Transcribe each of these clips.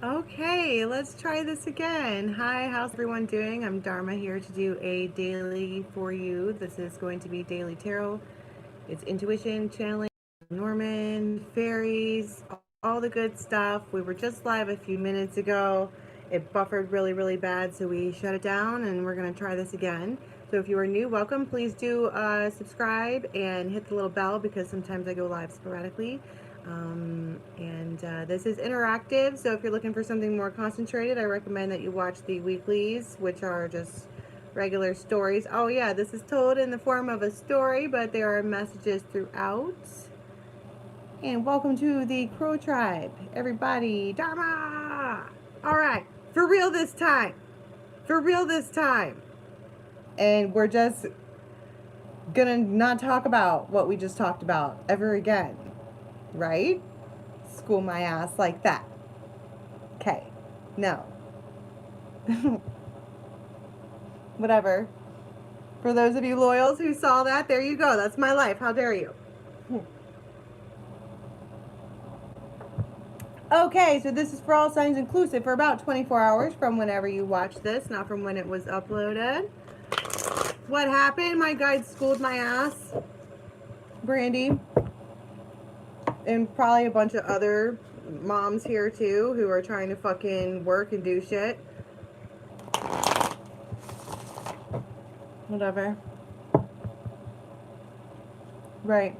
Okay, let's try this again. Hi, how's everyone doing? I'm Dharma here to do a daily for you. This is going to be daily tarot. It's intuition, channeling, Norman, fairies, all the good stuff. We were just live a few minutes ago. It buffered really bad, so we shut it down and we're going to try this again. So if you are new, welcome. Please do subscribe and hit the little bell because sometimes I go live sporadically. This is interactive, so if you're looking for something more concentrated, I recommend that you watch the weeklies, which are just regular stories. Oh yeah, this is told in the form of a story, but there are messages throughout. And welcome to the Crow Tribe, everybody. Dharma! Alright, for real this time. For real this time. And we're just gonna not talk about what we just talked about ever again. Right? School my ass like that. Okay. No. Whatever. For those of you loyals who saw that, there you go. That's my life. How dare you? Okay, so this is for all signs inclusive for about 24 hours from whenever you watch this, not from when it was uploaded. What happened? My guide schooled my ass. Brandy. And probably a bunch of other moms here too who are trying to fucking work and do shit. Whatever. Right.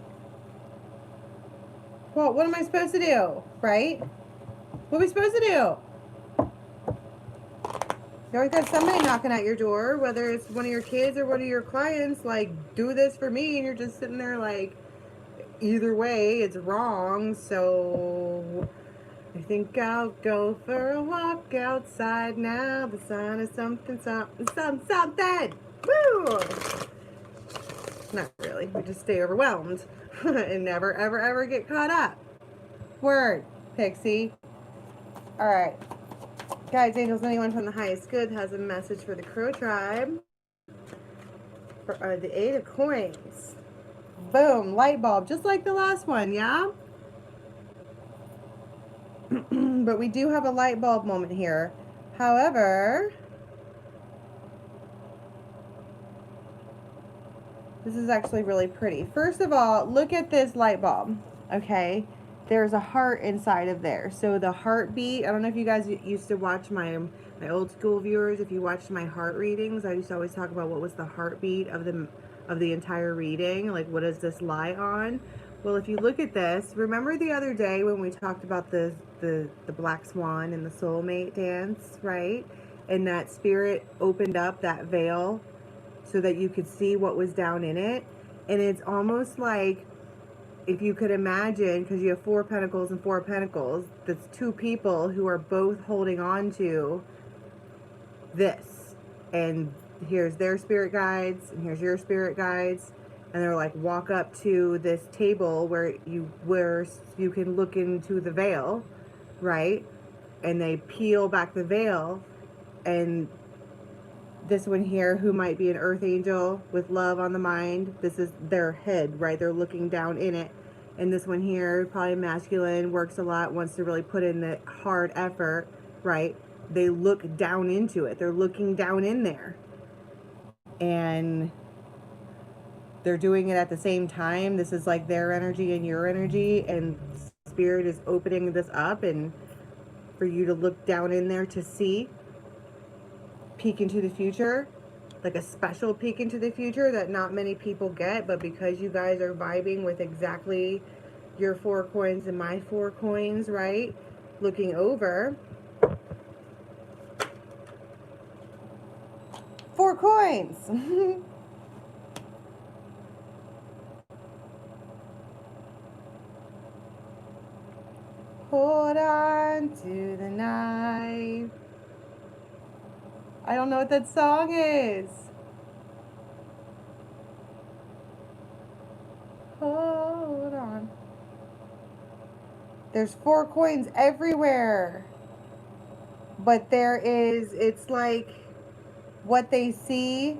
Well, what am I supposed to do? Right? What are we supposed to do? You always got somebody knocking at your door, whether it's one of your kids or one of your clients, like, do this for me, and you're just sitting there like, either way, it's wrong, so I think I'll go for a walk outside now. The sun is something. Woo! Not really. We just stay overwhelmed and never, ever get caught up. Word, Pixie. All right. Guides, angels, anyone from the highest good has a message for the Crow Tribe. For the 8 of Coins. Boom, light bulb, just like the last one, yeah? But we do have a light bulb moment here. However, this is actually really pretty. First of all, look at this light bulb, okay? There's a heart inside of there. So the heartbeat, I don't know if you guys used to watch my old school viewers, if you watched my heart readings, I used to always talk about what was the heartbeat of the entire reading, like what does this lie on? Well, if you look at this, remember the other day when we talked about the black swan and the soulmate dance, right? And that spirit opened up that veil so that you could see what was down in it. And it's almost like, if you could imagine, because you have 4 pentacles and 4 pentacles, that's 2 people who are both holding on to this. And here's their spirit guides, and here's your spirit guides. And they're like, walk up to this table where you can look into the veil, right? And they peel back the veil, and this one here, who might be an earth angel with love on the mind, this is their head, right? They're looking down in it. And this one here, probably masculine, works a lot, wants to really put in the hard effort, right? They look down into it. They're looking down in there. And they're doing it at the same time. This is like their energy and your energy, and spirit is opening this up and for you to look down in there to see, peek into the future, like a special peek into the future that not many people get, but because you guys are vibing with exactly your 4 coins and my 4 coins, right? Looking over. 4 coins. Hold on to the knife. I don't know what that song is. Hold on. There's 4 coins everywhere. But it's like what they see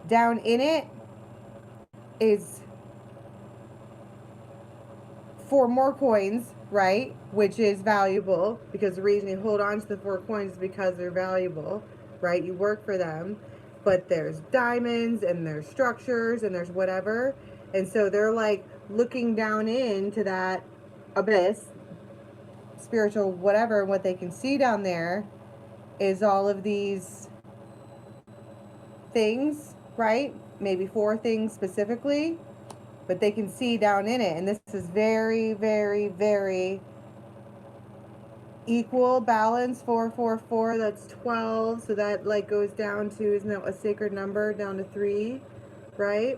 down in it is 4 more coins right? Which is valuable, because the reason you hold on to the 4 coins is because they're valuable, right? You work for them. But there's diamonds and there's structures and there's whatever. And so they're like looking down into that abyss, spiritual whatever, and what they can see down there is all of these things, right? Maybe 4 things specifically, but they can see down in it. And this is very, very, very equal balance. 4 4 4, that's 12. So that like goes down to, isn't that a sacred number, down to 3, right?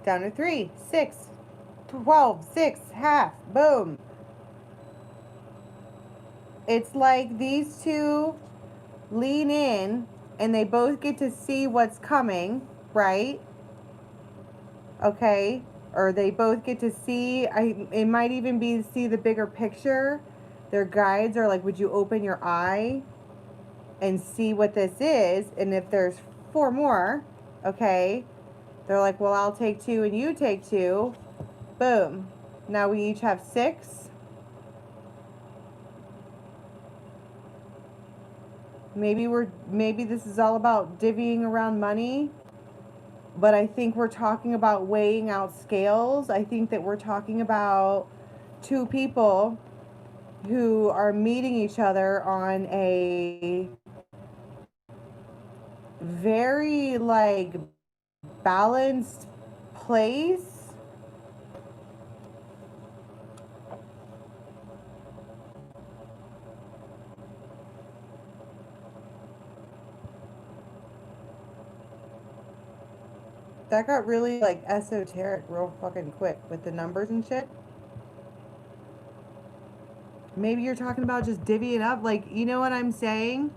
Down to 3, 6, 12, 6, half, boom. It's like these two lean in and they both get to see what's coming, right? Okay, or they both get to see, it might even be see the bigger picture. Their guides are like, would you open your eye and see what this is? And if there's 4 more, okay, they're like, well, I'll take 2 and you take 2. Boom. Now we each have 6. Maybe this is all about divvying around money. But I think we're talking about weighing out scales. I think that we're talking about 2 people who are meeting each other on a very like balanced place. That got really like esoteric real fucking quick with the numbers and shit. Maybe you're talking about just divvying up, like, you know what I'm saying?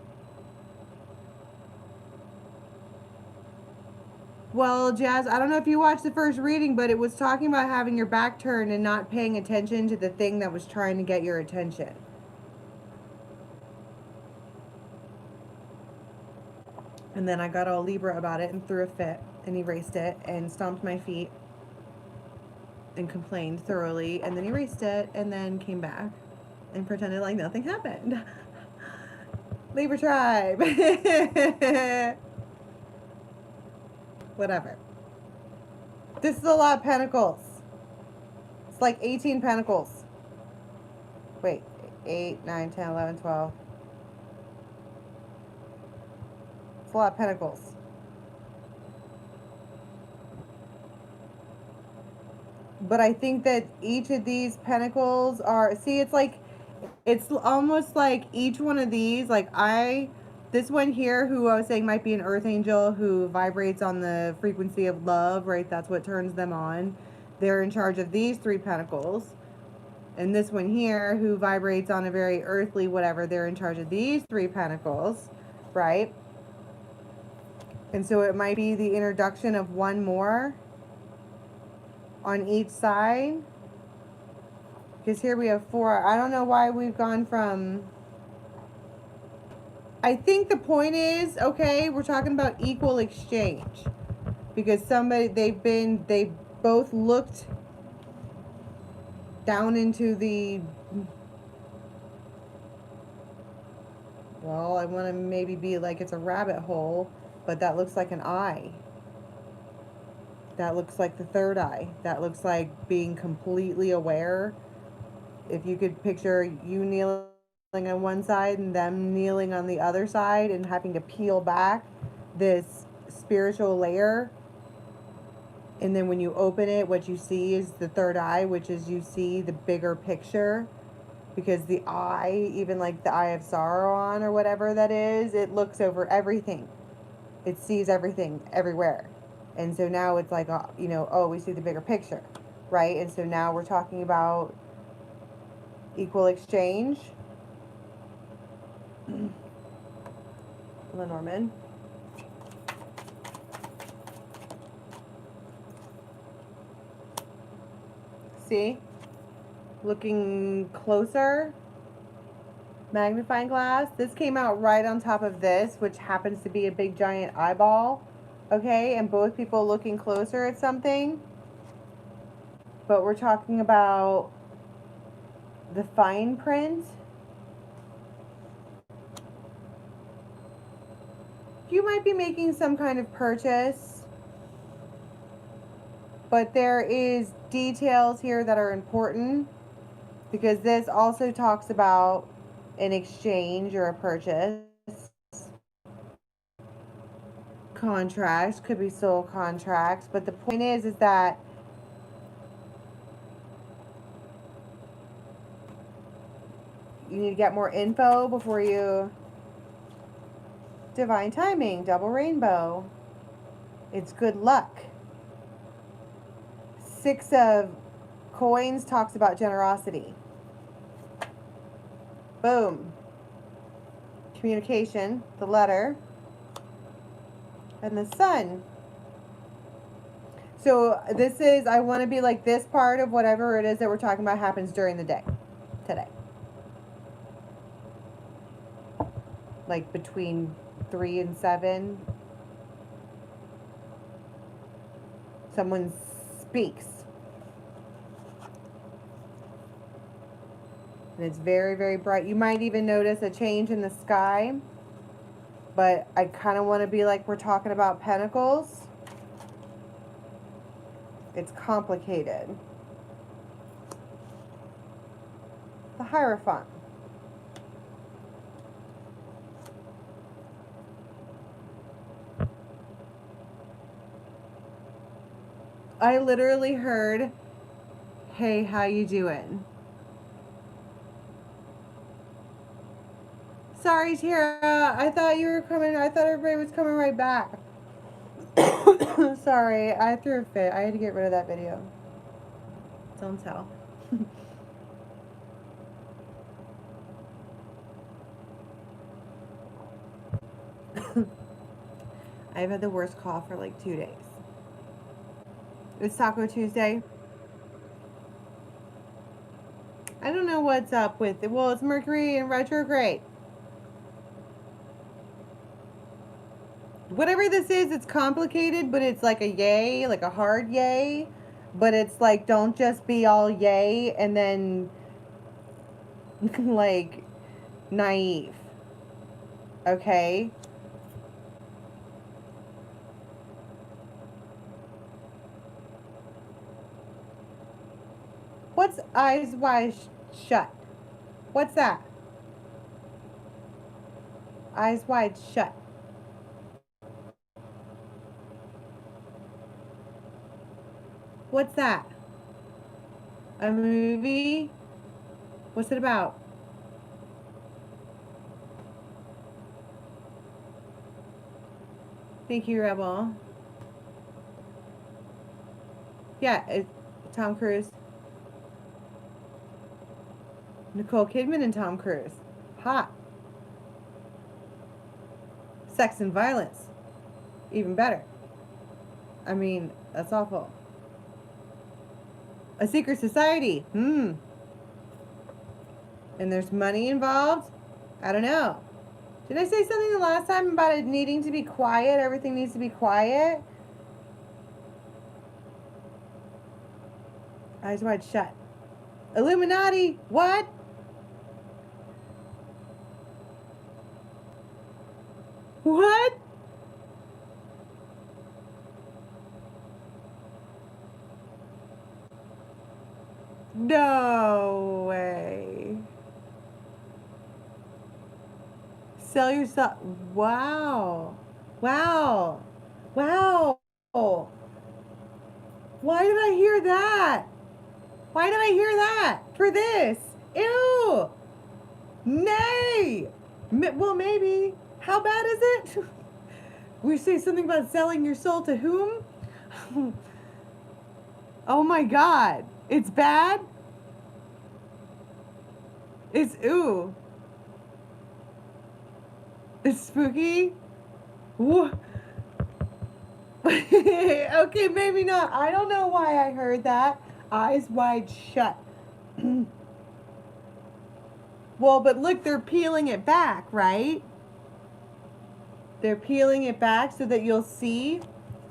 Well, Jazz, I don't know if you watched the first reading, but it was talking about having your back turned and not paying attention to the thing that was trying to get your attention. And then I got all Libra about it and threw a fit and erased it and stomped my feet and complained thoroughly and then erased it and then came back and pretended like nothing happened. Libra tribe. Whatever. This is a lot of pentacles. It's like 18 pentacles. Wait, 8, 9, 10, 11, 12. It's a lot of pentacles. But I think that each of these pentacles are, see, it's like, it's almost like each one of these, like this one here, who I was saying might be an earth angel who vibrates on the frequency of love, right? That's what turns them on. They're in charge of these 3 pentacles. And this one here, who vibrates on a very earthly whatever, they're in charge of these 3 pentacles, right? And so it might be the introduction of 1 more on each side. Because here we have 4. I don't know why we've gone from... I think the point is, okay, we're talking about equal exchange. Because they both looked down into the... Well, I want to maybe be like it's a rabbit hole, but that looks like an eye. That looks like the 3rd eye. That looks like being completely aware. If you could picture you kneeling on one side and them kneeling on the other side and having to peel back this spiritual layer. And then when you open it, what you see is the 3rd eye, which is you see the bigger picture. Because the eye, even like the eye of Sauron or whatever that is, it looks over everything. It sees everything everywhere. And so now it's like, you know, oh, we see the bigger picture, right? And so now we're talking about equal exchange. Lenormand. See? Looking closer. Magnifying glass. This came out right on top of this, which happens to be a big giant eyeball. Okay, and both people looking closer at something. But we're talking about the fine print. You might be making some kind of purchase, but there is details here that are important, because this also talks about an exchange or a purchase. Contracts, could be soul contracts, but the point is that you need to get more info before you. Divine timing, double rainbow. It's good luck. 6 of coins talks about generosity. Boom. Communication, the letter, and the sun. So this is, I want to be like, this part of whatever it is that we're talking about happens during the day, today. Like between 3 and 7. Someone speaks. And it's very, very bright. You might even notice a change in the sky. But I kind of want to be like, we're talking about Pentacles. It's complicated. The Hierophant. I literally heard, hey, how you doing? Sorry, Tara. I thought you were coming. I thought everybody was coming right back. Sorry, I threw a fit. I had to get rid of that video. Don't tell. I've had the worst cough for like 2 days. It's Taco Tuesday. I don't know what's up with it. Well, it's Mercury in retrograde. Whatever this is, it's complicated, but it's like a yay, like a hard yay. But it's like, don't just be all yay and then like naive. Okay? What's eyes wide shut? What's that? Eyes wide shut. What's that? A movie? What's it about? Thank you, Rebel. Yeah, it's Tom Cruise. Nicole Kidman and Tom Cruise. Hot. Sex and violence. Even better. I mean, that's awful. A secret society. And there's money involved? I don't know. Did I say something the last time about it needing to be quiet? Everything needs to be quiet? Eyes wide shut. Illuminati. What? What? No way. Sell yourself. Wow. Wow. Wow. Why did I hear that? Why did I hear that for this? Ew. Nay. Well, maybe. How bad is it? We say something about selling your soul to whom? Oh my God. It's bad? It's ooh. It's spooky? Whoa. Okay, maybe not. I don't know why I heard that. Eyes wide shut. Well, but look, they're peeling it back, right? They're peeling it back so that you'll see.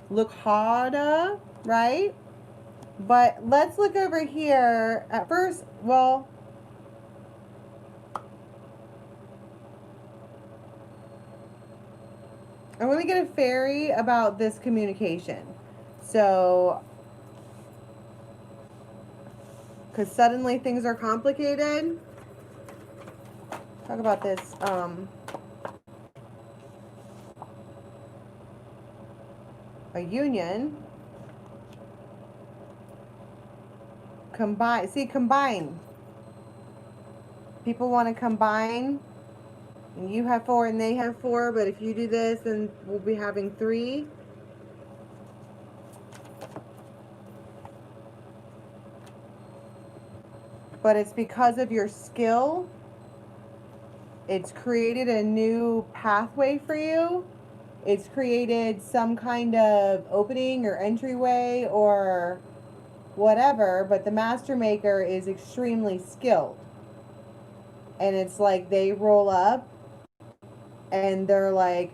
Look harder, right? But let's look over here. At first, well, I want to get a fairy about this communication. So, because suddenly things are complicated. Talk about this. A union. Combine. See, combine. People want to combine. And you have 4 and they have 4. But if you do this, then we'll be having 3. But it's because of your skill. It's created a new pathway for you. It's created some kind of opening or entryway or whatever, but the master maker is extremely skilled. And it's like they roll up and they're like,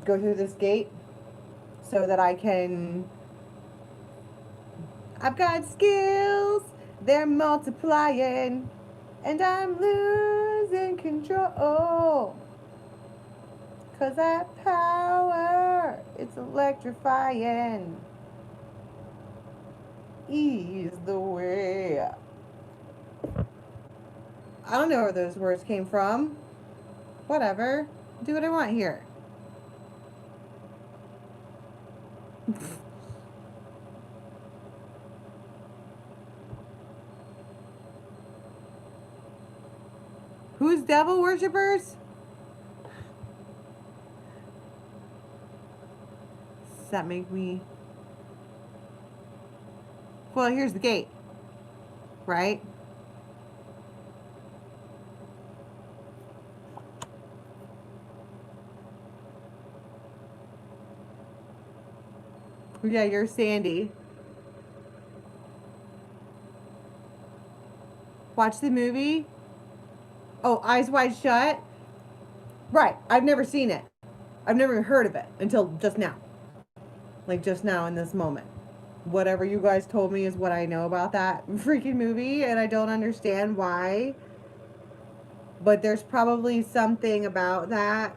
go through this gate so that I've got skills, they're multiplying, and I'm losing control. 'Cause that power, it's electrifying. Ease the way. I don't know where those words came from. Whatever. Do what I want here. Who's devil worshippers? Does that make me... Well, here's the gate. Right? Yeah, you're Sandy. Watch the movie. Oh, Eyes Wide Shut? Right. I've never seen it. I've never heard of it until just now. Like just now in this moment. Whatever you guys told me is what I know about that freaking movie, and I don't understand why. But there's probably something about that.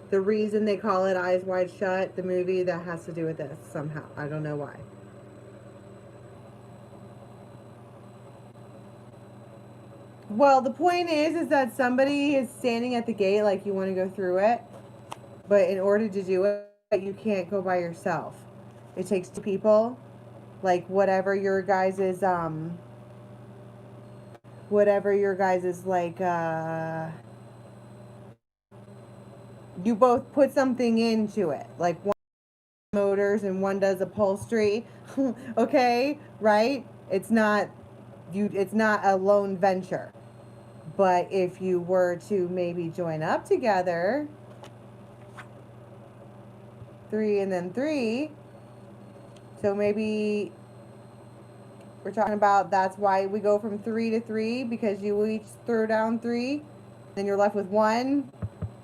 The reason they call it Eyes Wide Shut, the movie, that has to do with this somehow. I don't know why. Well, the point is that somebody is standing at the gate like you want to go through it. But in order to do it, you can't go by yourself. It takes 2 people. Like whatever your guys' like, you both put something into it. Like one motors and one does upholstery. Okay? Right? It's not a lone venture. But if you were to maybe join up together, 3 and then 3, so maybe we're talking about that's why we go from 3 to 3, because you each throw down 3, then you're left with 1.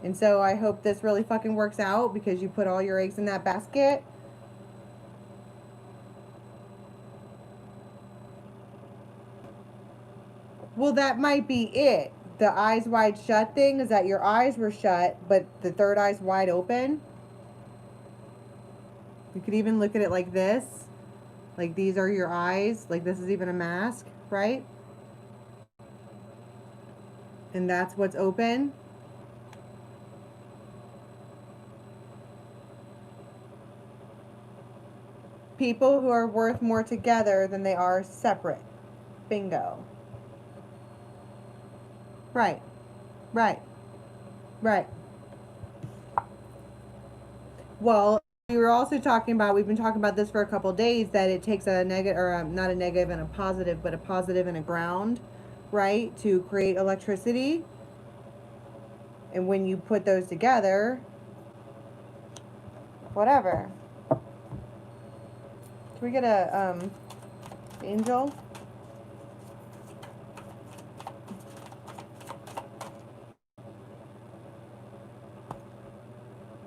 And so I hope this really fucking works out because you put all your eggs in that basket. Well, that might be it. The eyes wide shut thing is that your eyes were shut, but the third eye's wide open. You could even look at it like this. Like these are your eyes. Like this is even a mask, right? And that's what's open. People who are worth more together than they are separate. Bingo. Right. Right. Right. Well, we were also talking about, we've been talking about this for a couple of days, that it takes a negative, or not a negative and a positive, but a positive and a ground, right, to create electricity. And when you put those together, whatever. Can we get a angel?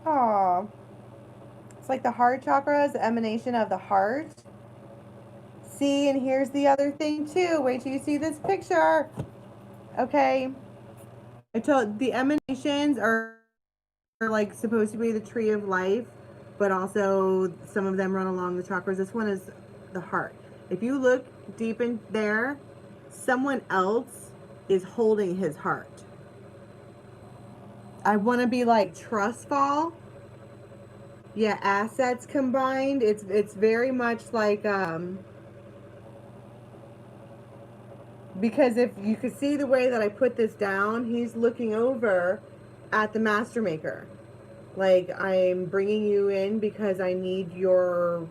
Oh, it's like the heart chakra is the emanation of the heart. See, and here's the other thing too. Wait till you see this picture. Okay. I told the emanations are like supposed to be the tree of life, but also some of them run along the chakras. This one is the heart. If you look deep in there, someone else is holding his heart. I want to be like trust fall. Yeah, assets combined. It's very much like because if you could see the way that I put this down, he's looking over at the master maker. Like, I'm bringing you in because I need your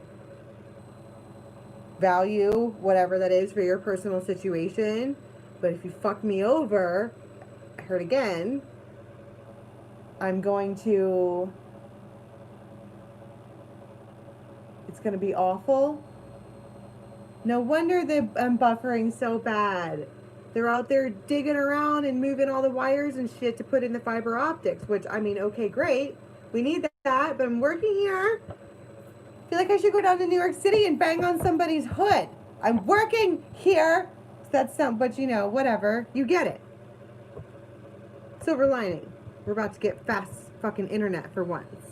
value, whatever that is for your personal situation. But if you fuck me over, I heard again, I'm going to, it's going to be awful. No wonder I'm buffering so bad. They're out there digging around and moving all the wires and shit to put in the fiber optics, which, I mean, okay, great. We need that, but I'm working here. I feel like I should go down to New York City and bang on somebody's hood. I'm working here. That's but you know, whatever. You get it. Silver lining. We're about to get fast fucking internet for once.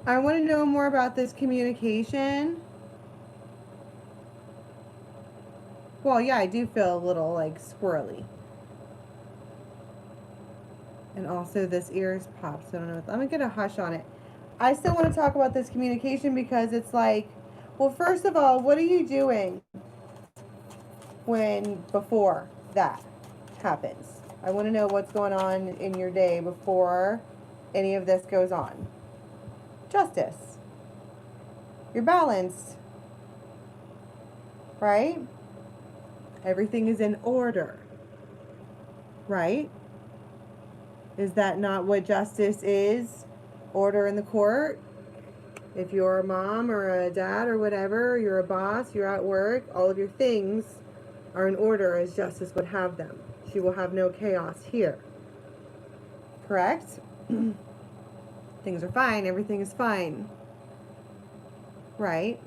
I want to know more about this communication. Well, yeah, I do feel a little like squirrely. And also this ears pops. I don't know. I'm going to get a hush on it. I still want to talk about this communication because it's like, well, first of all, what are you doing before that happens? I want to know what's going on in your day before any of this goes on. Justice. You're balanced. Right? Everything is in order. Right? Is that not what justice is? Order in the court? If you're a mom or a dad or whatever, you're a boss, you're at work, all of your things are in order as justice would have them. She will have no chaos here. Correct? Things are fine. Everything is fine. Right?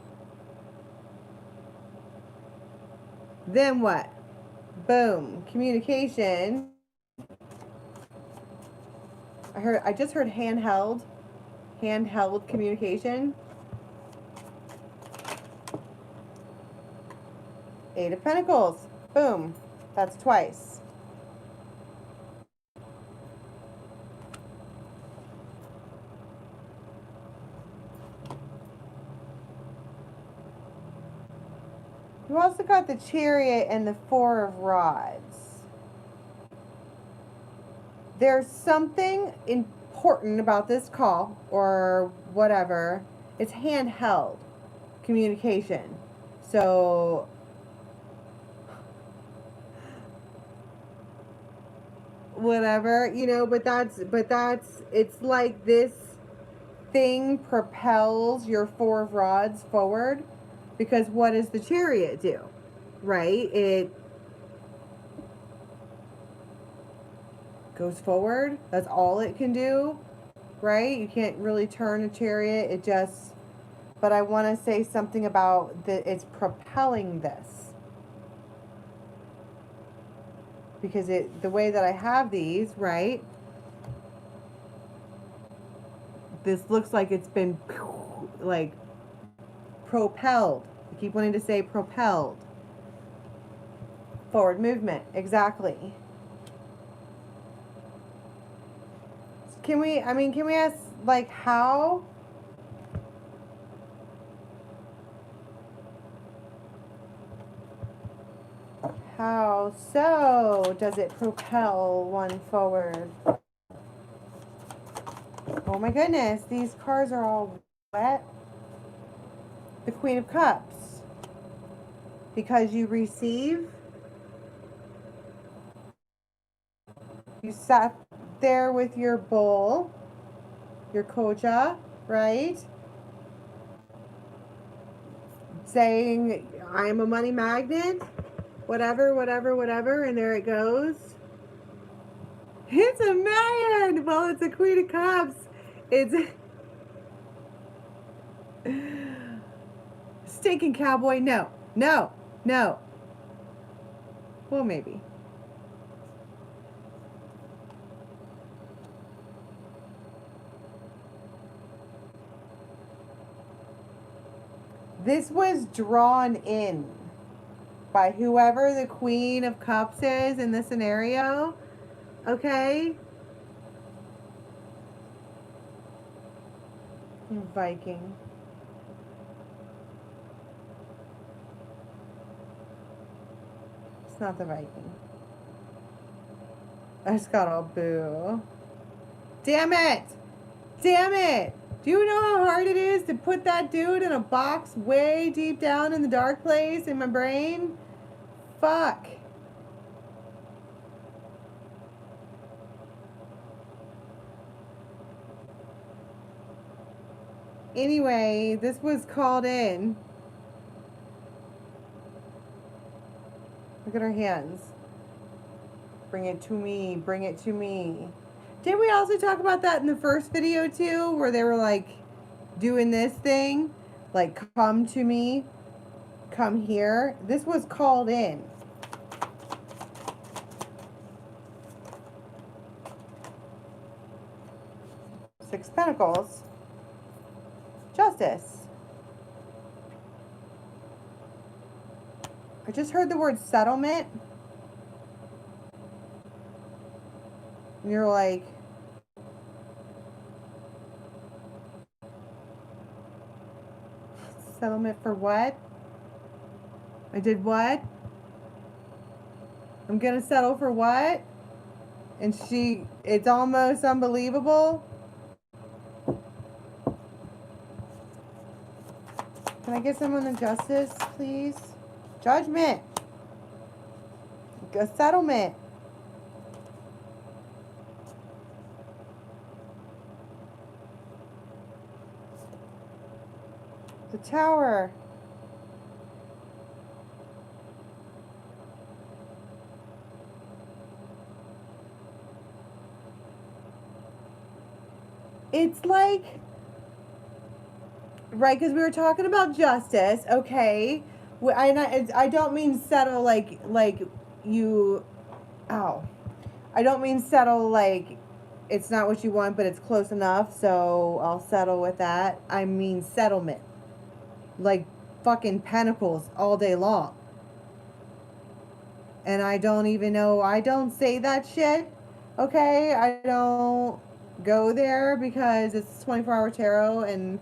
Then what? Boom. Communication. I just heard handheld communication. 8 of Pentacles. Boom. That's twice. You also got the Chariot and the 4 of Rods. There's something important about this call or whatever. It's handheld communication. So whatever, you know, but that's it's like this thing propels your 4 of Rods forward, because what does the Chariot do? Right? It goes forward. That's all it can do, right? You can't really turn a chariot. It just, but I want to say something about that it's propelling this, because the way that I have these, right? This looks like it's been like propelled. I keep wanting to say propelled. Forward movement, exactly. Can we ask, like, how so does it propel one forward? Oh my goodness, these cards are all wet. The Queen of Cups. Because you receive. You sat there with your bowl. your kocha, right? Saying, I'm a money magnet, whatever, whatever, whatever, and there it goes. It's a man! Well, it's a Queen of Cups. It's stinking cowboy. No, no, no. Well, maybe. This was drawn in by whoever the Queen of Cups is in this scenario. Okay? Viking. It's not the Viking. I just got all boo. Damn it! Damn it! Do you know how hard it is to put that dude in a box way deep down in the dark place in my brain? Fuck. Anyway, this was called in. Look at her hands. Bring it to me. Bring it to me. Didn't we also talk about that in the first video too? Where they were like doing this thing? Like, come to me. Come here. This was called in. Six Pentacles. Justice. I just heard the word settlement. And you're like, settlement for what? I did what? I'm gonna settle for what? And it's almost unbelievable. Can I get someone in justice, please? Judgment. A settlement. The Tower. It's like, right, because we were talking about justice, okay? I don't mean settle like you, ow. I don't mean settle like it's not what you want, but it's close enough, so I'll settle with that. I mean settlement. Like fucking Pentacles all day long. And I don't even know, I don't say that shit, okay? I don't go there because it's 24-hour tarot, and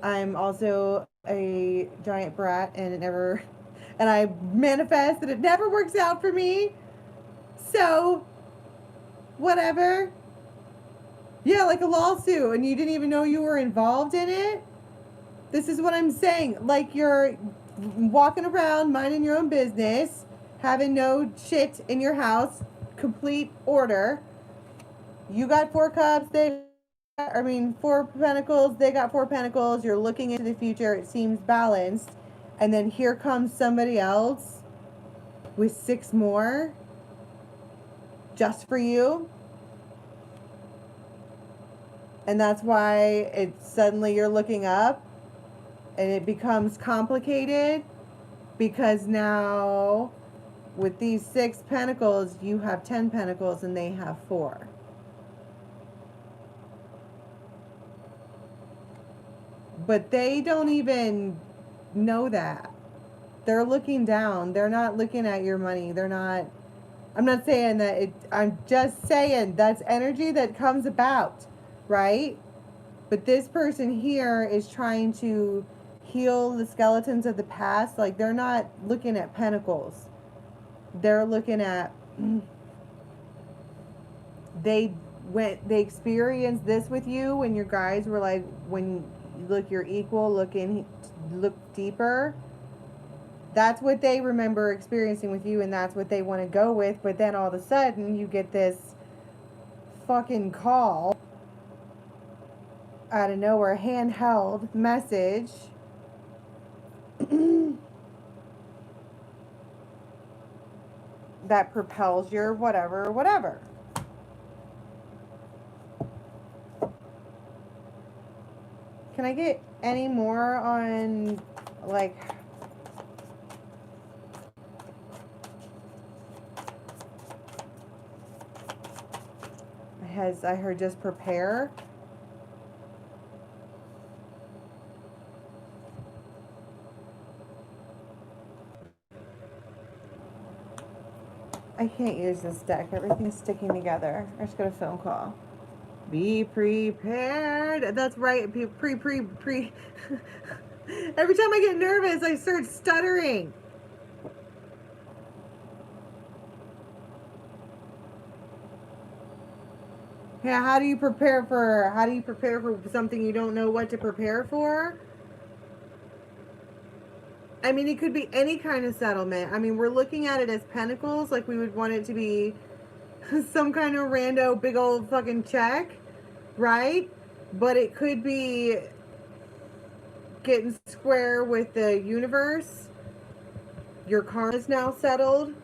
I'm also a giant brat, and and I manifest that it never works out for me. So, whatever. Yeah, like a lawsuit, and you didn't even know you were involved in it. This is what I'm saying. Like, you're walking around, minding your own business, having no shit in your house, complete order. You got 4 cups, 4 pentacles, they got 4 pentacles. You're looking into the future, it seems balanced. And then here comes somebody else with 6 more just for you. And that's why suddenly you're looking up and it becomes complicated, because now with these 6 pentacles, you have 10 pentacles and they have 4. But they don't even know that. They're looking down. They're not looking at your money. I'm not saying that I'm just saying that's energy that comes about, right? But this person here is trying to heal the skeletons of the past. Like, they're not looking at pentacles. They're looking at, they experienced this with you when your guys were like, when look, you're equal, look deeper. That's what they remember experiencing with you, and that's what they want to go with. But then all of a sudden you get this fucking call out of nowhere, handheld message. That propels your whatever. Can I get any more on, like, I heard just prepare. I can't use this deck. Everything's sticking together. I just got a phone call. Be prepared. That's right. Pre. Every time I get nervous, I start stuttering. Yeah, how do you prepare for something you don't know what to prepare for? I mean, it could be any kind of settlement. I mean, we're looking at it as Pentacles, like we would want it to be some kind of rando big old fucking check, right? But it could be getting square with the universe. Your karma is now settled.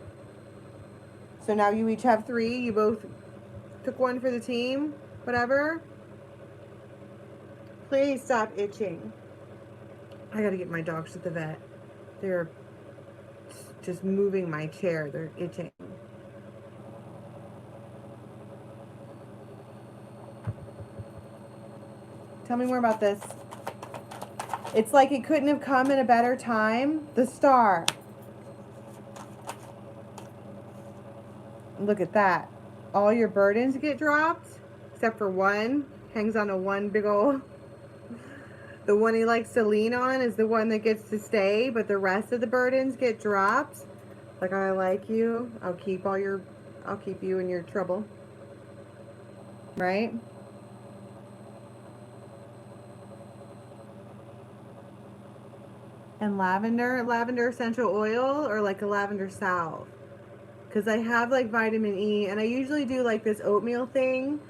So now you each have 3. You both took one for the team, whatever. Please stop itching. I gotta get my dogs to the vet. They're just moving my chair. They're itching. Tell me more about this. It's like it couldn't have come in a better time. The Star. Look at that. All your burdens get dropped, except for one. Hangs on a one big old... The one he likes to lean on is the one that gets to stay, but the rest of the burdens get dropped. Like, I like you. I'll keep you in your trouble. Right? And lavender essential oil, or like a lavender salve. Because I have like vitamin E, and I usually do like this oatmeal thing,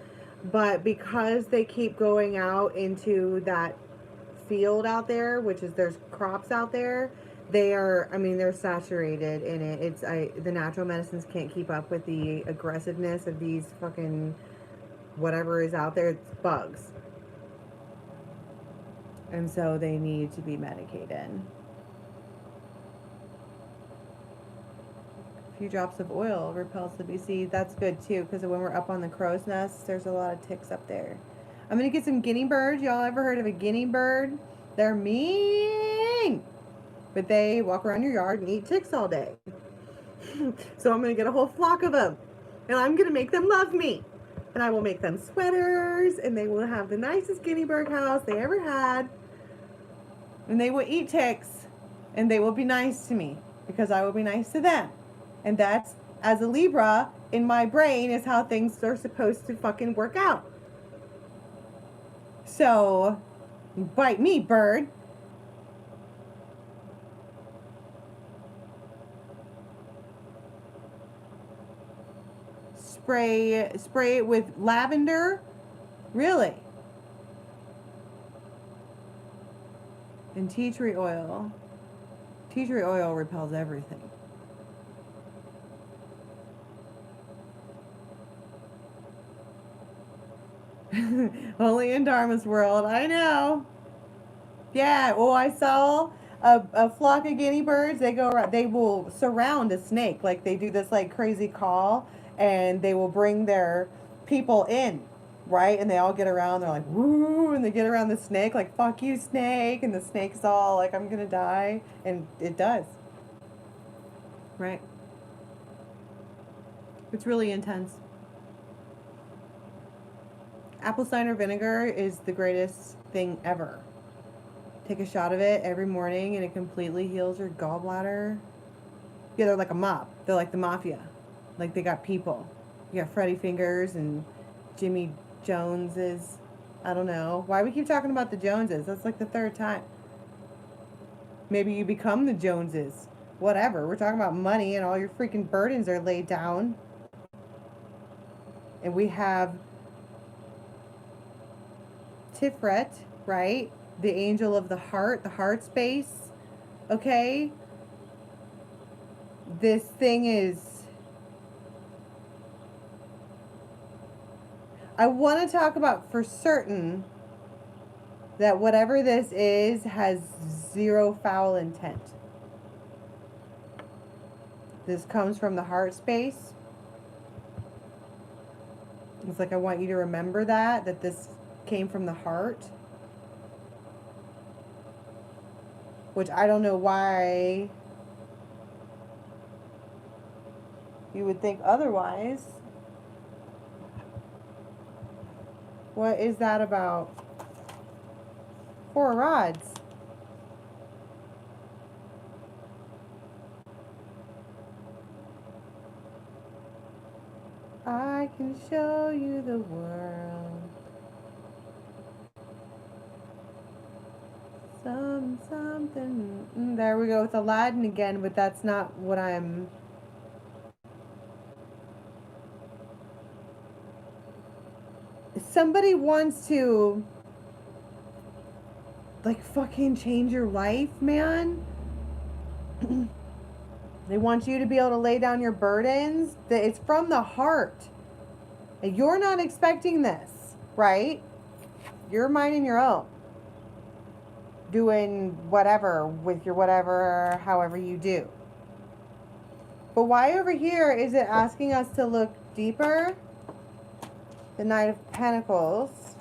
but because they keep going out into that field out there, which is there's crops out there, they're saturated in it. The natural medicines can't keep up with the aggressiveness of these fucking whatever is out there. It's bugs. And so they need to be medicated. A few drops of oil repels the bee. See, that's good too, because when we're up on the crow's nest, there's a lot of ticks up there. I'm going to get some guinea birds. Y'all ever heard of a guinea bird? They're mean. But they walk around your yard and eat ticks all day. So I'm going to get a whole flock of them. And I'm going to make them love me. And I will make them sweaters. And they will have the nicest guinea bird house they ever had. And they will eat ticks. And they will be nice to me. Because I will be nice to them. And that's, as a Libra, in my brain, is how things are supposed to fucking work out. So, bite me, bird. Spray it with lavender. Really? And tea tree oil. Tea tree oil repels everything. Only in Dharma's world, I know. Yeah, well, I saw a flock of guinea birds. They go around, they will surround a snake. Like, they do this like crazy call, and they will bring their people in, right? And they all get around, they're like, woo, and they get around the snake, like, fuck you, snake. And the snake's all like, I'm gonna die. And it does. Right? It's really intense. Apple cider vinegar is the greatest thing ever. Take a shot of it every morning and it completely heals your gallbladder. Yeah, they're like a mob. They're like the mafia. Like, they got people. You got Freddy Fingers and Jimmy Joneses. I don't know. Why we keep talking about the Joneses? That's like the 3rd time. Maybe you become the Joneses. Whatever. We're talking about money and all your freaking burdens are laid down. And we have Tiferet, right? The angel of the heart space. Okay? This thing is... I want to talk about for certain that whatever this is has zero foul intent. This comes from the heart space. It's like I want you to remember that this came from the heart. Which I don't know why you would think otherwise. What is that about? Four of Rods. I can show you the world. Something. There we go with Aladdin again, but that's not what I'm... Somebody wants to, like, fucking change your life, man. They want you to be able to lay down your burdens. It's from the heart. You're not expecting this, right? You're minding your own. Doing whatever with your whatever, however you do. But why over here is it asking us to look deeper? The Knight of Pentacles.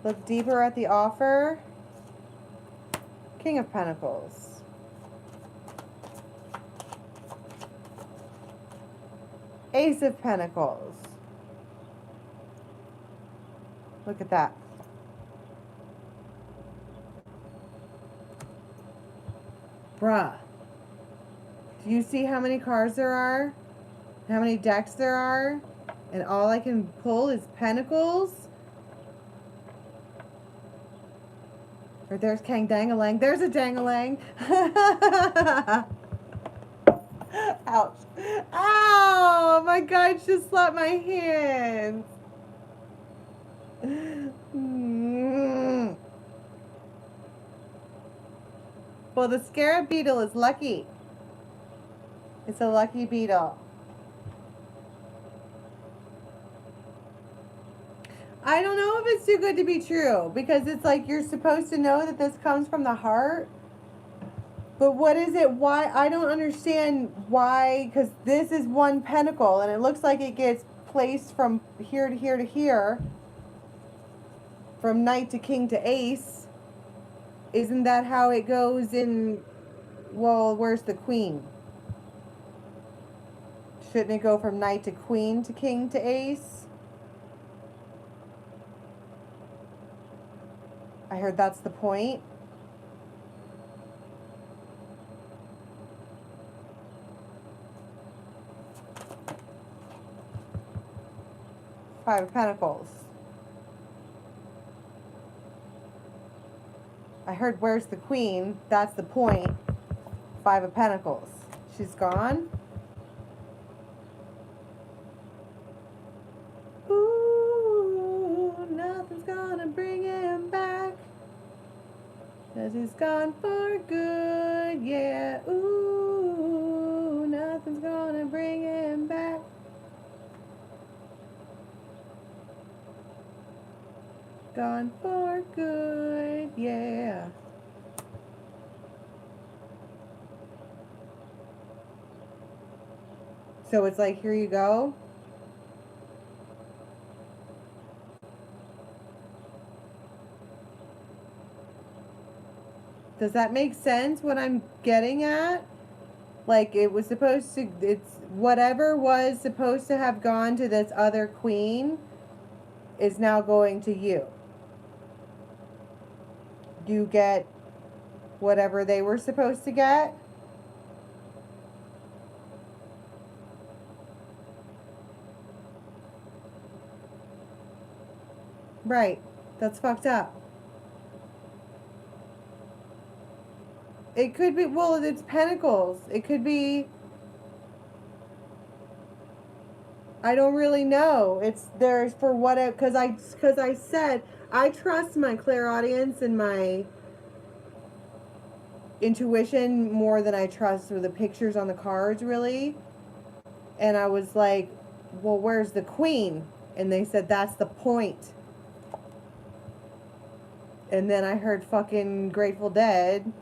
Look deeper at the offer. King of Pentacles. Ace of Pentacles. Look at that. Bruh. Do you see how many cards there are? How many decks there are? And all I can pull is Pentacles. Or there's Kang Dangalang. There's a Dangalang. Ouch. Ow! My guide just slapped my hands. Well, the scarab beetle is lucky. It's a lucky beetle. I don't know if it's too good to be true, because it's like you're supposed to know that this comes from the heart. But what is it? Why? I don't understand why, because this is one pentacle, and it looks like it gets placed from here to here to here. From knight to king to ace. Isn't that how it goes in... Well, where's the queen? Shouldn't it go from knight to queen to king to ace? I heard that's the point. Five of Pentacles. I heard where's the queen? That's the point. Five of Pentacles. She's gone. Ooh, nothing's gonna bring him back. 'Cause he's gone for good, yeah. Ooh, nothing's gonna bring him back. Gone for good, yeah. So it's like, here you go. Does that make sense what I'm getting at? Like it was supposed to, it's whatever was supposed to have gone to this other queen is now going to you. You get whatever they were supposed to get. Right. That's fucked up. It could be, well, it's Pentacles. It could be, I don't really know. It's there's for what, because I said, I trust my clairaudience and my intuition more than I trust the pictures on the cards, really. And I was like, well, where's the queen? And they said, that's the point. And then I heard fucking Grateful Dead.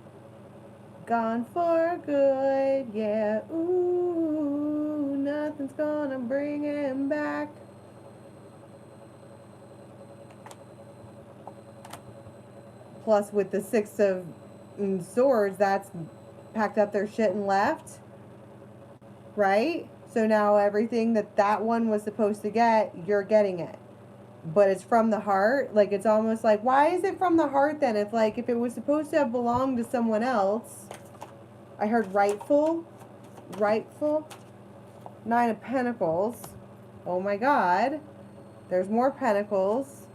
Gone for good, yeah. Ooh, nothing's gonna bring him back. Plus, with the Six of Swords, that's packed up their shit and left. Right? So now everything that one was supposed to get, you're getting it. But it's from the heart. Like, it's almost like, why is it from the heart then? If it was supposed to have belonged to someone else. I heard rightful. Rightful. 9 of Pentacles. Oh my God. There's more Pentacles.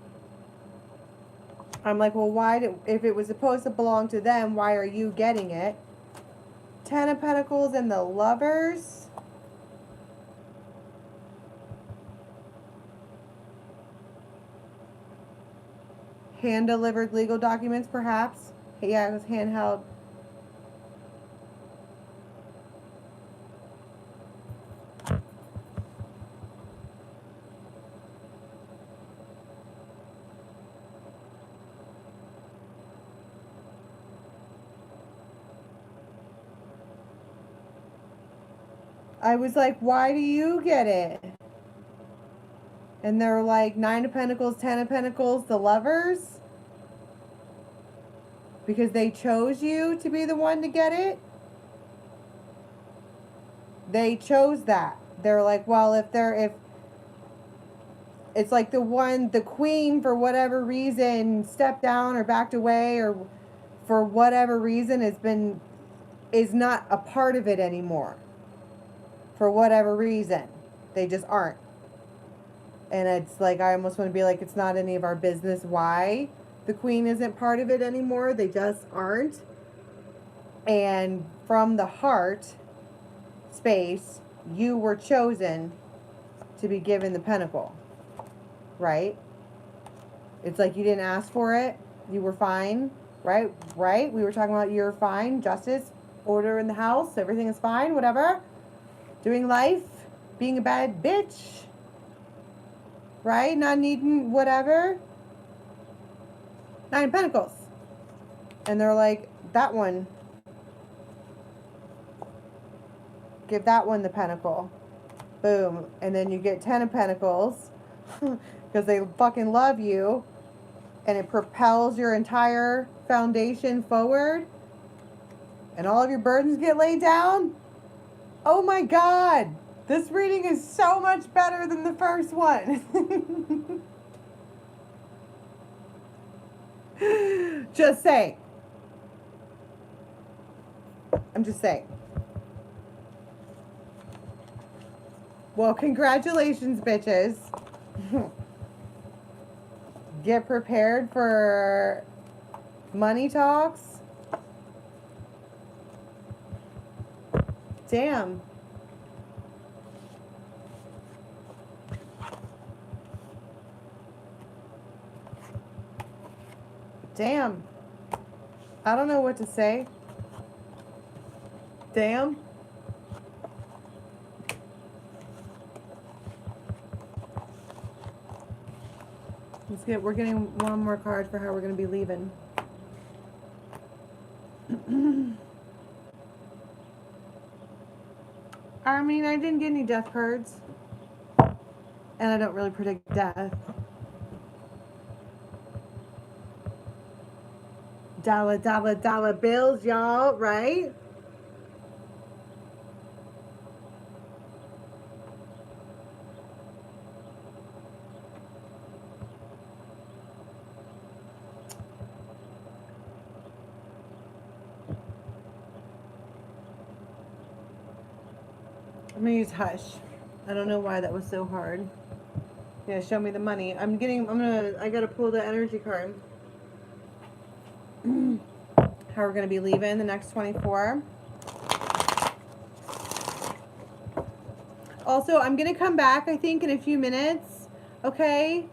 I'm like, well, if it was supposed to belong to them, why are you getting it? 10 of Pentacles and the Lovers. Hand-delivered legal documents, perhaps. Yeah, it was handheld. I was like, why do you get it? And they're like, 9 of Pentacles, 10 of Pentacles, the Lovers. Because they chose you to be the one to get it. They chose that. They're like, well, if it's like the queen, for whatever reason, stepped down or backed away, or for whatever reason is not a part of it anymore. For whatever reason. They just aren't. And it's like, I almost want to be like, it's not any of our business why the queen isn't part of it anymore. They just aren't. And from the heart space, you were chosen to be given the pentacle. Right? It's like you didn't ask for it. You were fine. Right? Right? We were talking about you're fine. Justice. Order in the house. Everything is fine. Whatever. Doing life. Being a bad bitch. Right? Not needing whatever. 9 of Pentacles. And they're like, that one. Give that one the pentacle. Boom. And then you get 10 of Pentacles. Because they fucking love you. And it propels your entire foundation forward. And all of your burdens get laid down. Oh my God. This reading is so much better than the first one. Just saying. I'm just saying. Well, congratulations, bitches. Get prepared for money talks. Damn. Damn. I don't know what to say. Damn. We're getting one more card for how we're going to be leaving. I mean, I didn't get any death cards. And I don't really predict death. Dollar bills, y'all, right? I'm gonna use Hush. I don't know why that was so hard. Yeah, show me the money. I gotta pull the energy card. How we're gonna be leaving the next 24. Also, I'm gonna come back, I think, in a few minutes. Okay?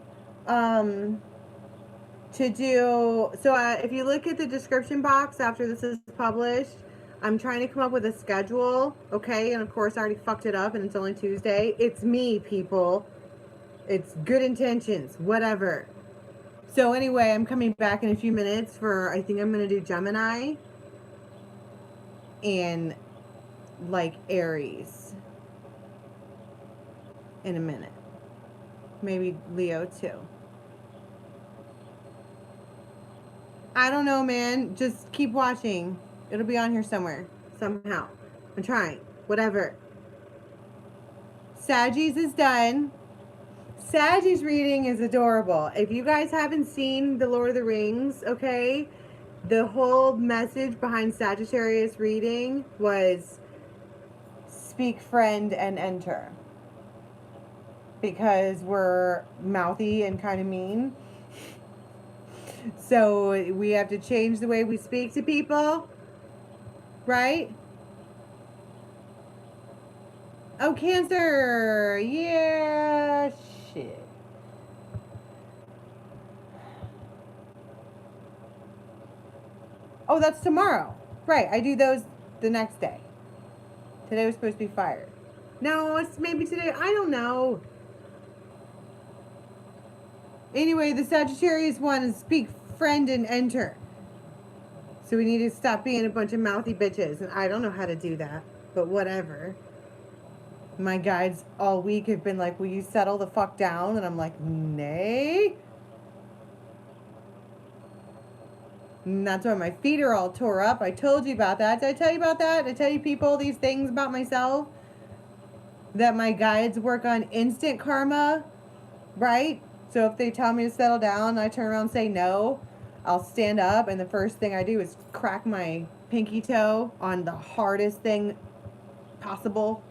to do, so if you look at the description box after this is published, I'm trying to come up with a schedule, okay? And of course I already fucked it up and it's only Tuesday. It's me, people. It's good intentions, whatever. So anyway, I'm coming back in a few minutes for, I think I'm going to do Gemini and like Aries in a minute. Maybe Leo too. I don't know, man. Just keep watching. It'll be on here somewhere. Somehow. I'm trying. Whatever. Saggies is done. Saggies reading is adorable. If you guys haven't seen The Lord of the Rings, okay, the whole message behind Sagittarius reading was speak friend and enter. Because we're mouthy and kind of mean. So we have to change the way we speak to people, right? Oh, Cancer. Yeah, shit. Oh, that's tomorrow. Right, I do those the next day. Today was supposed to be fired. No, it's maybe today. I don't know. Anyway, the Sagittarius one is speak friend and enter. So we need to stop being a bunch of mouthy bitches. And I don't know how to do that. But whatever. My guides all week have been like, will you settle the fuck down? And I'm like, nay. And that's why my feet are all tore up. I told you about that. Did I tell you about that? Did I tell you people these things about myself? That my guides work on instant karma. Right? So if they tell me to settle down and I turn around and say no, I'll stand up and the first thing I do is crack my pinky toe on the hardest thing possible.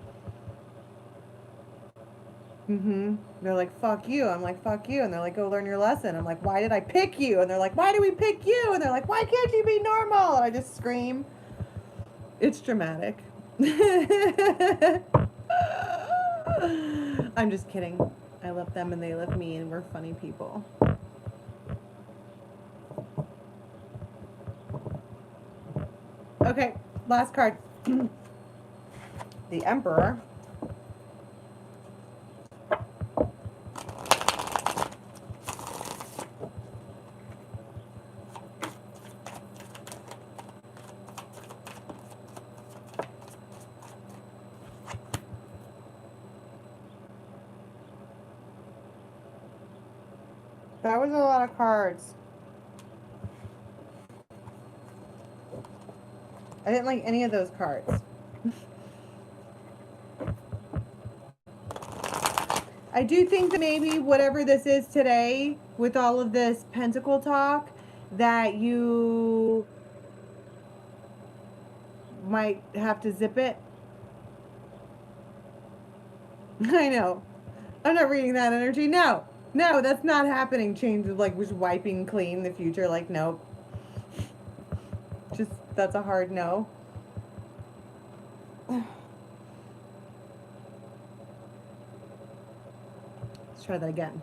They're like, fuck you. I'm like, fuck you. And they're like, go learn your lesson. I'm like, why did I pick you? And they're like, why do we pick you? And they're like, why can't you be normal? And I just scream. It's dramatic. I'm just kidding. I love them and they love me and we're funny people. Okay, last card. The Emperor. That was a lot of cards. I didn't like any of those cards. I do think that maybe whatever this is today, with all of this pentacle talk, that you might have to zip it. I know. I'm not reading that energy. No. No, that's not happening. Change of like just wiping clean the future. Like, nope. Just, that's a hard no. Let's try that again.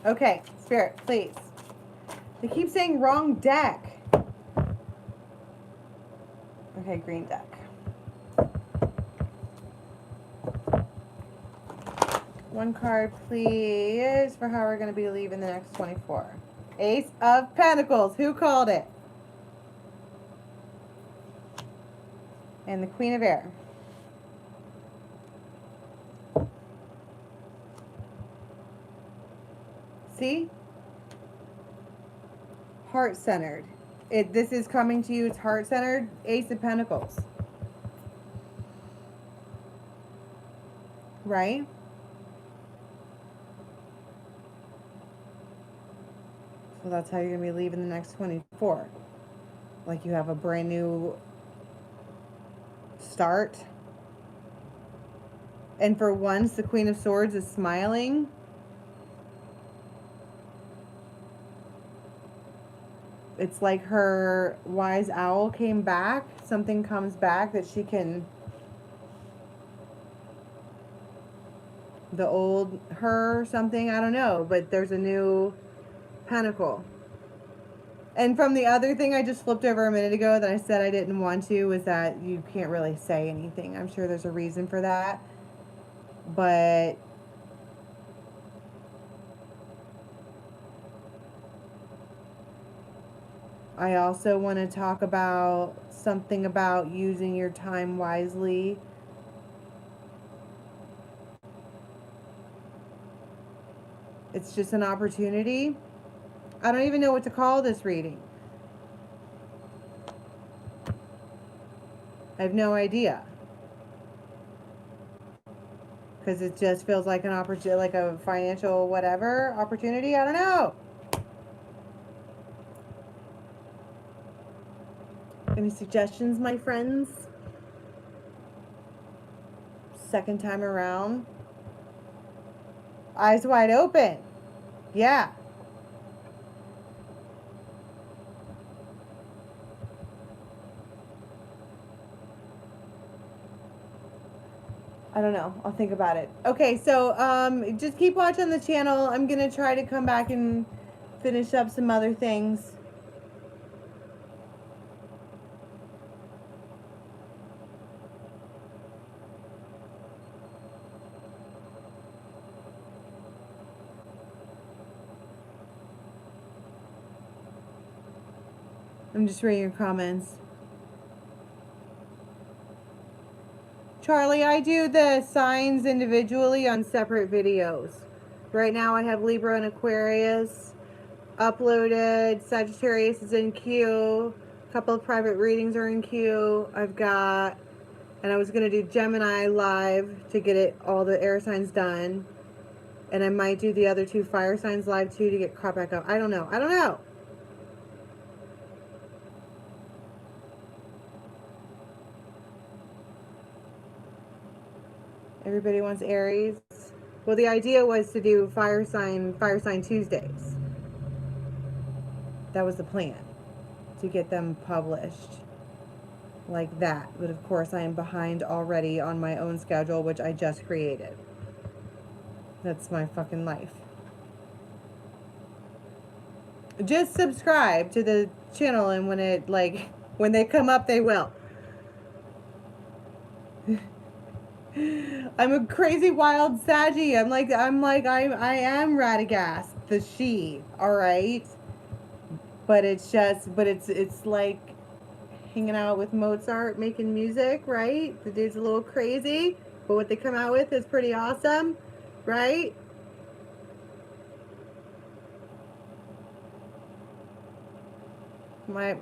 Okay, Spirit, please. They keep saying wrong deck. Okay, green deck. One card, please, for how we're going to be leaving the next 24. Ace of Pentacles. Who called it? And the Queen of Air. See? Heart-centered. This is coming to you. It's heart-centered. Ace of Pentacles. Right? So that's how you're going to be leaving the next 24. Like you have a brand new start. And for once, the Queen of Swords is smiling. It's like her wise owl came back. Something comes back that she can... The old her or something, I don't know. But there's a new... Pentacle. And from the other thing I just flipped over a minute ago that I said I didn't want to, was that you can't really say anything. I'm sure there's a reason for that. But I also want to talk about something about using your time wisely. It's just an opportunity. I don't even know what to call this reading. I have no idea. Because it just feels like an opportunity, like a financial whatever opportunity. I don't know. Any suggestions, my friends? Second time around. Eyes wide open. Yeah. I don't know. I'll think about it. Okay, so just keep watching the channel. I'm going to try to come back and finish up some other things. I'm just reading your comments. Charlie, I do the signs individually on separate videos. Right now I have Libra and Aquarius uploaded. Sagittarius is in queue. A couple of private readings are in queue. I've got, and I was going to do Gemini live to get it, all the air signs done. And I might do the other 2 fire signs live too to get caught back up. I don't know. I don't know. Everybody wants Aries. Well, the idea was to do fire sign Tuesdays. That was the plan, to get them published like that. But of course I am behind already on my own schedule, which I just created. That's my fucking life. Just subscribe to the channel, and when it, like, when they come up, they will. I'm a crazy wild Saggy. I am Radagast, the she, alright? But it's like hanging out with Mozart, making music, right? The dude's a little crazy, but what they come out with is pretty awesome, right?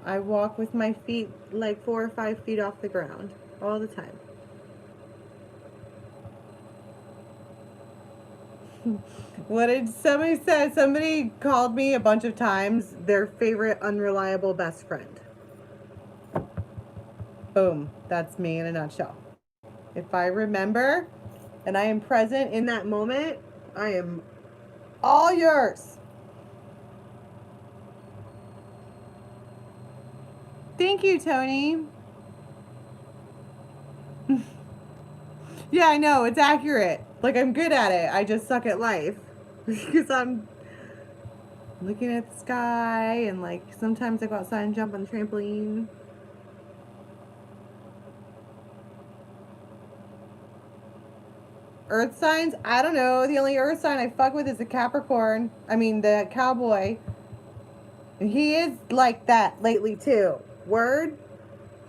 I walk with my feet like 4 or 5 feet off the ground all the time. What did somebody say? Somebody called me a bunch of times their favorite unreliable best friend. Boom. That's me in a nutshell. If I remember and I am present in that moment, I am all yours. Thank you, Tony. Yeah, I know. It's accurate. Like, I'm good at it. I just suck at life. Because I'm looking at the sky, and, like, sometimes I go outside and jump on the trampoline. Earth signs? I don't know. The only earth sign I fuck with is the Capricorn. I mean, the cowboy. And he is like that lately, too. Word?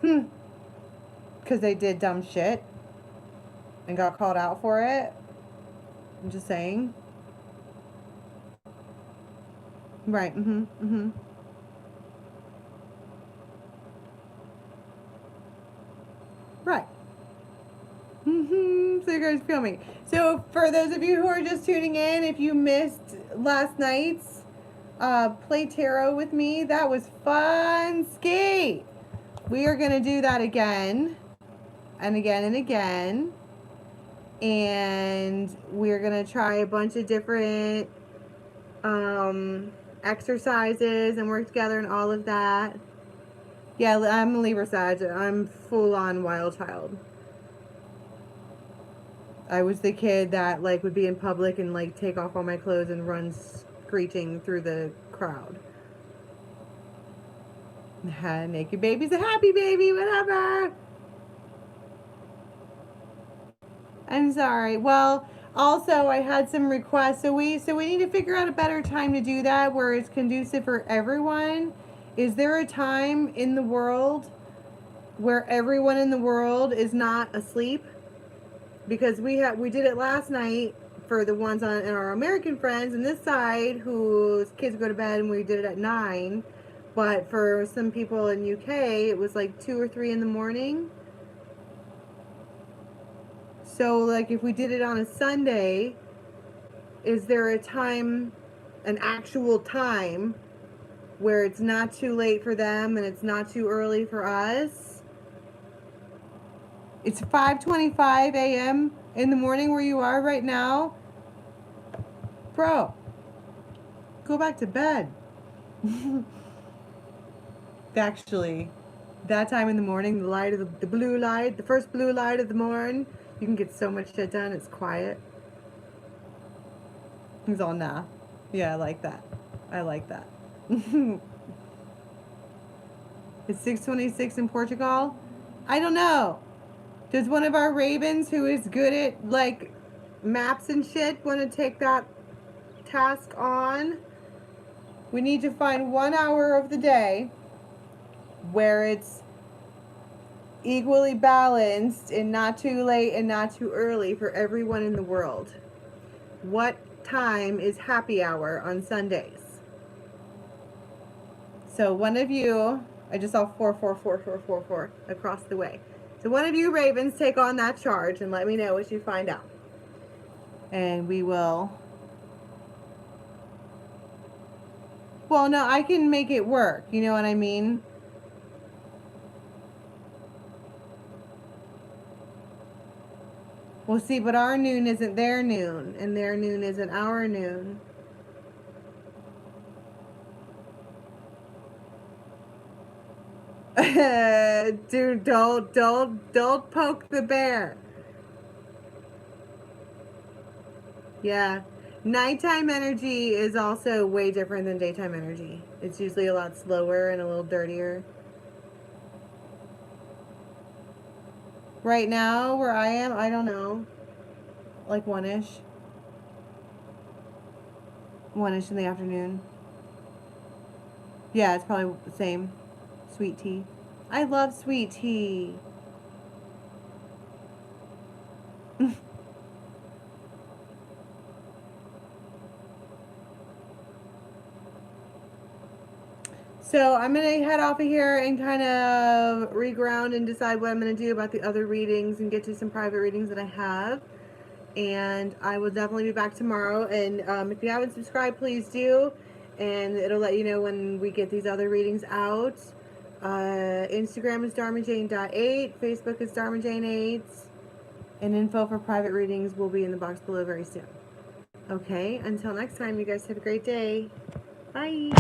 Because they did dumb shit and got called out for it. I'm just saying. Right. Right. So you guys feel me. So for those of you who are just tuning in, if you missed last night's Play Tarot with me, that was fun ski. We are going to do that again and again and again. And we're going to try a bunch of different exercises and work together and all of that. Yeah, I'm a Libra Sag. I'm full-on wild child. I was the kid that, like, would be in public and, like, take off all my clothes and run screeching through the crowd. Naked baby's a happy baby, whatever. I'm sorry. Well, also I had some requests, so we need to figure out a better time to do that where it's conducive for everyone. Is there a time in the world where everyone in the world is not asleep? Because we did it last night for the ones on our American friends and this side whose kids go to bed, and we did it at 9. But for some people in UK, it was like 2 or 3 in the morning. So, like, if we did it on a Sunday, is there a time, an actual time, where it's not too late for them and it's not too early for us? It's 5:25 a.m. in the morning where you are right now. Bro, go back to bed. Actually, that time in the morning, the light of the blue light, the first blue light of the morning, you can get so much shit done. It's quiet. He's all, nah. Yeah, I like that. I like that. It's 6:26 in Portugal. I don't know. Does one of our ravens who is good at, like, maps and shit want to take that task on? We need to find 1 hour of the day where it's equally balanced and not too late and not too early for everyone in the world. What time is happy hour on Sundays? So one of you, I just saw 44444 across the way. So one of you ravens take on that charge and let me know what you find out. And we will... Well, no, I can make it work. You know what I mean? Well, see, but our noon isn't their noon, and their noon isn't our noon. Dude, don't poke the bear. Yeah. Nighttime energy is also way different than daytime energy. It's usually a lot slower and a little dirtier. Right now, where I am, I don't know. Like 1-ish. 1-ish in the afternoon. Yeah, it's probably the same. Sweet tea. I love sweet tea. So I'm going to head off of here and kind of reground and decide what I'm going to do about the other readings and get to some private readings that I have. And I will definitely be back tomorrow. And if you haven't subscribed, please do. And it'll let you know when we get these other readings out. Instagram is dharmajane.8. Facebook is dharmajane8. And info for private readings will be in the box below very soon. Okay, until next time, you guys have a great day. Bye.